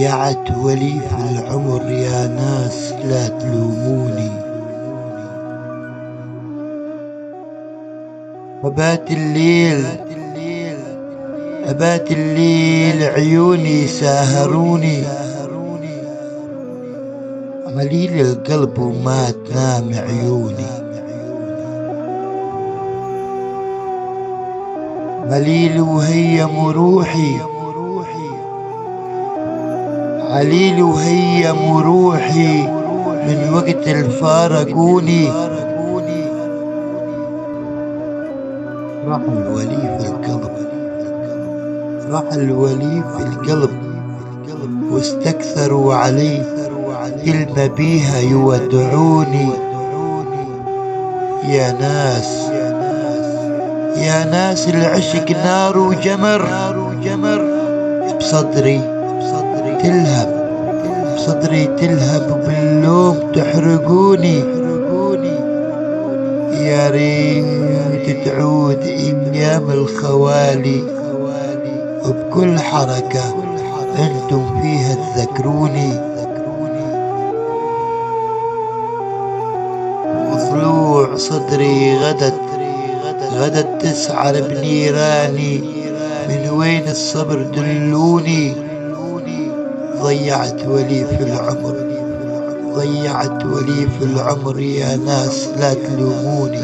ضيعت ولي في العمر يا ناس لا تلوموني. أبات الليل عيوني ساهروني، عليل القلب وما تنام عيوني. عليل وهيم روحي، عليل وهيم روحي من وقت الفارقوني. راح الولي في القلب، راح الولي في القلب واستكثروا علي كلمة بيها يودعوني. يا ناس يا ناس العشق نار وجمر، بصدري تلهب، بصدري تلهب باللوم تحرقوني. يا ريت تعود أيام الخوالي وبكل حركة انتم فيها تذكروني. وضلوع صدري غدت تسعر بنيراني، من وين الصبر دلوني. ضيعت ولي في العمر، ضيعت ولي في العمر يا ناس لا تلوموني.